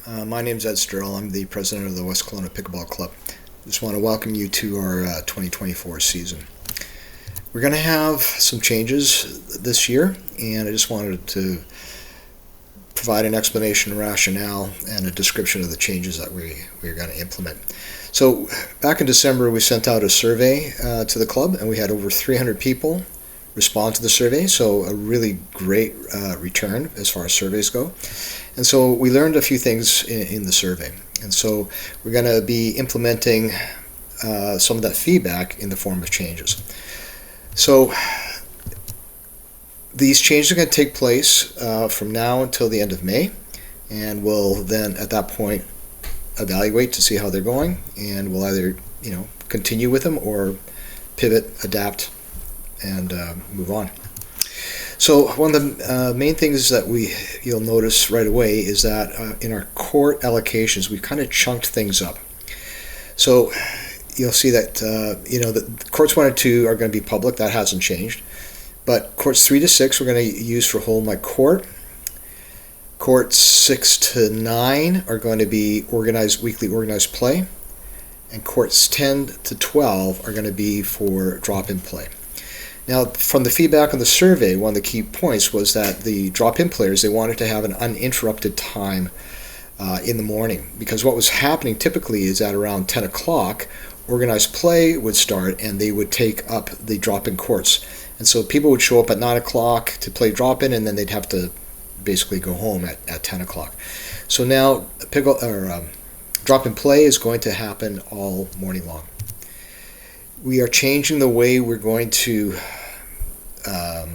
My name's Ed Sterl. I'm the president of the West Kelowna Pickleball Club. Just want to welcome you to our 2024 season. We're going to have some changes this year, and I just wanted to provide an explanation, rationale, and a description of the changes that we're going to implement. So back in December, we sent out a survey to the club, and we had over 300 people respond to the survey, so a really great return as far as surveys go. And so we learned a few things in the survey. And so we're going to be implementing some of that feedback in the form of changes. So these changes are going to take place from now until the end of May, and we'll then at that point evaluate to see how they're going, and we'll either continue with them or pivot, adapt, and move on. So one of the main things that you'll notice right away is that in our court allocations, we've kind of chunked things up. So you'll see that the courts 1 and 2 are going to be public. That hasn't changed. But courts 3 to 6 we're going to use for hold my court. Courts 6 to 9 are going to be weekly organized play, and courts 10 to 12 are going to be for drop-in play. Now, from the feedback on the survey, one of the key points was that the drop-in players, they wanted to have an uninterrupted time in the morning, because what was happening typically is at around 10 o'clock, organized play would start and they would take up the drop-in courts. And so people would show up at 9 o'clock to play drop-in, and then they'd have to basically go home at 10 o'clock. So now drop-in play is going to happen all morning long. We are changing the way we're going to, the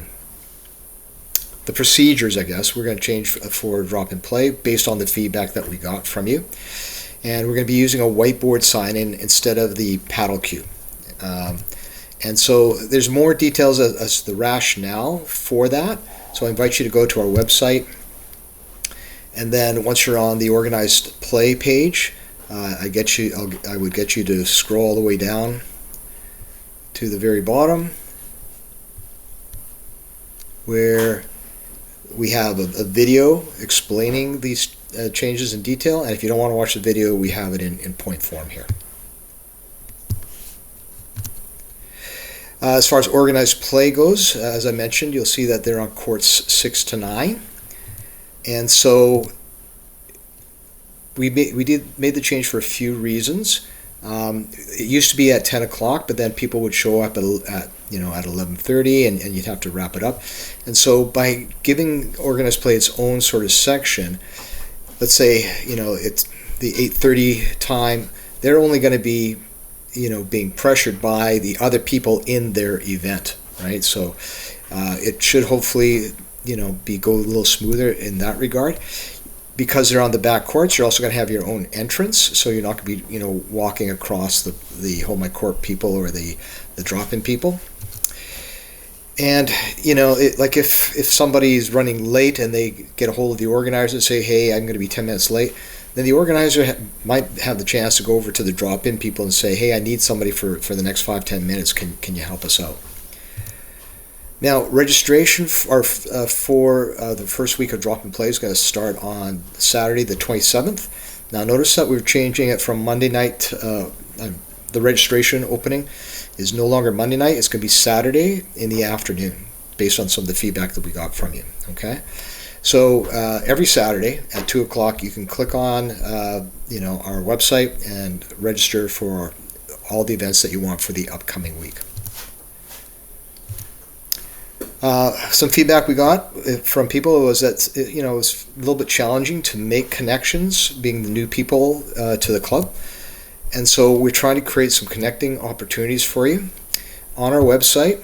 procedures, I guess. We're going to change for drop-in play based on the feedback that we got from you. And we're going to be using a whiteboard sign-in instead of the paddle cue. And so there's more details as to the rationale for that. So I invite you to go to our website. And then once you're on the organized play page, I would get you to scroll all the way down to the very bottom, where we have a video explaining these changes in detail. And if you don't want to watch the video, we have it in point form here. As far as organized play goes, as I mentioned, you'll see that they're on courts 6 to 9. And so we made the change for a few reasons. It used to be at 10 o'clock, but then people would show up at 11:30, and you'd have to wrap it up. And so by giving organized play its own sort of section, let's say it's the 8:30 time, they're only going to be being pressured by the other people in their event, right? So it should hopefully go a little smoother in that regard. Because they're on the back courts, you're also going to have your own entrance, so you're not going to be walking across the hold my court people or the drop-in people. And like if somebody's running late and they get a hold of the organizer and say, hey, I'm going to be 10 minutes late, then the organizer might have the chance to go over to the drop-in people and say, hey, I need somebody for the next 5-10 minutes. Can you help us out? Now, registration for the first week of drop-in play is going to start on Saturday the 27th. Now, notice that we're changing it from Monday night. The registration opening is no longer Monday night. It's going to be Saturday in the afternoon, based on some of the feedback that we got from you. Okay, so every Saturday at 2 o'clock, you can click on our website and register for all the events that you want for the upcoming week. Some feedback we got from people was that it was a little bit challenging to make connections, being the new people to the club, and so we're trying to create some connecting opportunities for you. On our website,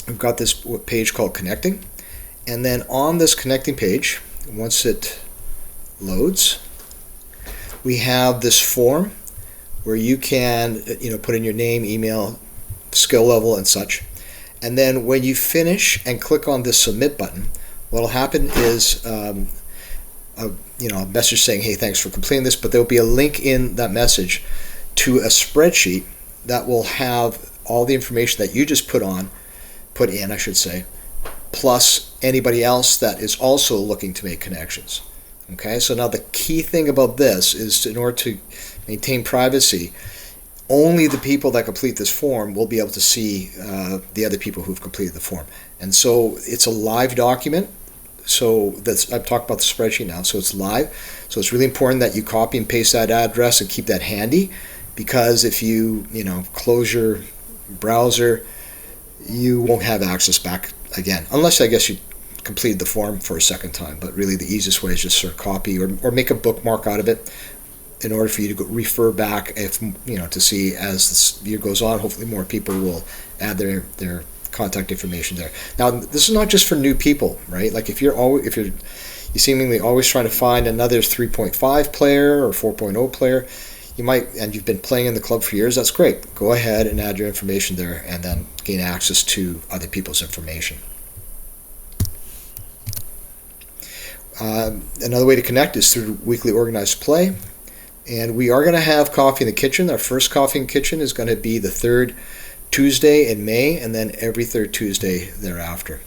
we've got this page called Connecting, and then on this connecting page, once it loads, we have this form where you can put in your name, email, skill level, and such. And then when you finish and click on this submit button, what will happen is a message saying, hey, thanks for completing this, but there will be a link in that message to a spreadsheet that will have all the information that you just put in, plus anybody else that is also looking to make connections. Okay, so now the key thing about this is in order to maintain privacy, only the people that complete this form will be able to see the other people who've completed the form. And so it's a live document. So I've talked about the spreadsheet now, so it's live. So it's really important that you copy and paste that address and keep that handy, because if you close your browser, you won't have access back again, unless I guess you completed the form for a second time. But really the easiest way is just sort of copy or make a bookmark out of it in order for you to refer back, if to see as the year goes on. Hopefully more people will add their contact information there. Now this is not just for new people, right? Like if you're seemingly always trying to find another 3.5 player or 4.0 player, you might, and you've been playing in the club for years, that's great. Go ahead and add your information there and then gain access to other people's information. Another way to connect is through weekly organized play. And we are going to have Coffee in the Kitchen. Our first Coffee in the Kitchen is going to be the third Tuesday in May, and then every third Tuesday thereafter.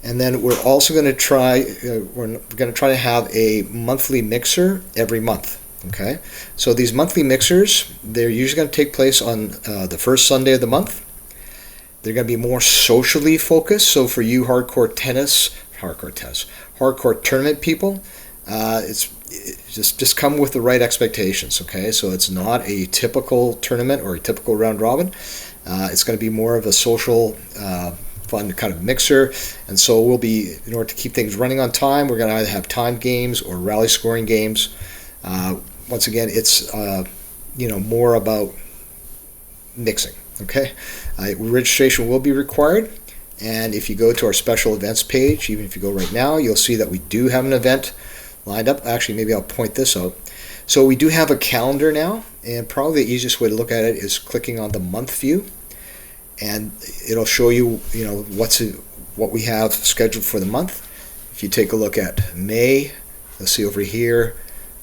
And then we're also going to try to have a monthly mixer every month. Okay, so these monthly mixers, they're usually going to take place on the first Sunday of the month. They're going to be more socially focused. So for you hardcore tournament people, it's just come with the right expectations. Okay, so it's not a typical tournament or a typical round robin. It's going to be more of a social, fun kind of mixer. And so we'll be, in order to keep things running on time, we're going to either have timed games or rally scoring games. Once again, it's more about mixing. Okay, registration will be required, and if you go to our special events page, even if you go right now, you'll see that we do have an event lined up. Actually, maybe I'll point this out. So we do have a calendar now, and probably the easiest way to look at it is clicking on the month view, and it'll show you what we have scheduled for the month. If you take a look at May, you'll see over here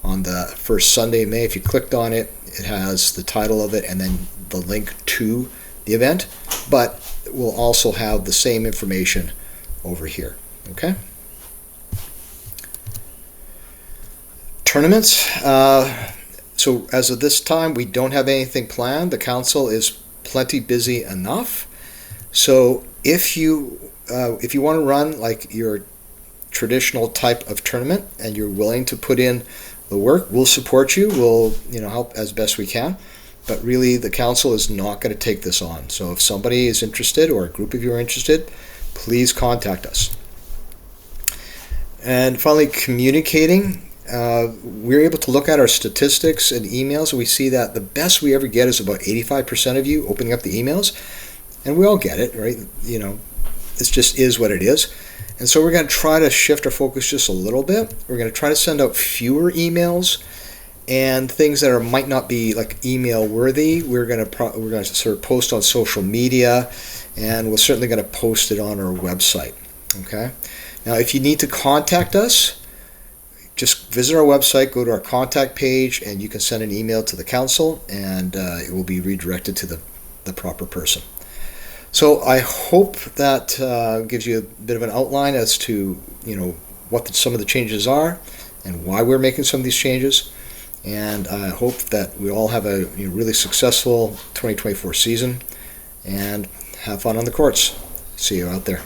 on the first Sunday in May, if you clicked on it, it has the title of it and then the link to the event, but we'll also have the same information over here. Okay. Tournaments. So as of this time, we don't have anything planned. The council is plenty busy enough. So if you want to run like your traditional type of tournament and you're willing to put in the work, we'll support you. We'll help as best we can. But really, the council is not going to take this on. So if somebody is interested or a group of you are interested, please contact us. And finally, communicating. We're able to look at our statistics and emails, and we see that the best we ever get is about 85% of you opening up the emails. And we all get it, right? It just is what it is. And so we're going to try to shift our focus just a little bit. We're going to try to send out fewer emails and things that might not be like email worthy. We're going to sort of post on social media, and we're certainly going to post it on our website. Okay. Now, if you need to contact us, just visit our website, go to our contact page, and you can send an email to the council, and it will be redirected to the proper person. So I hope that gives you a bit of an outline as to what some of the changes are and why we're making some of these changes. And I hope that we all have a really successful 2024 season and have fun on the courts. See you out there.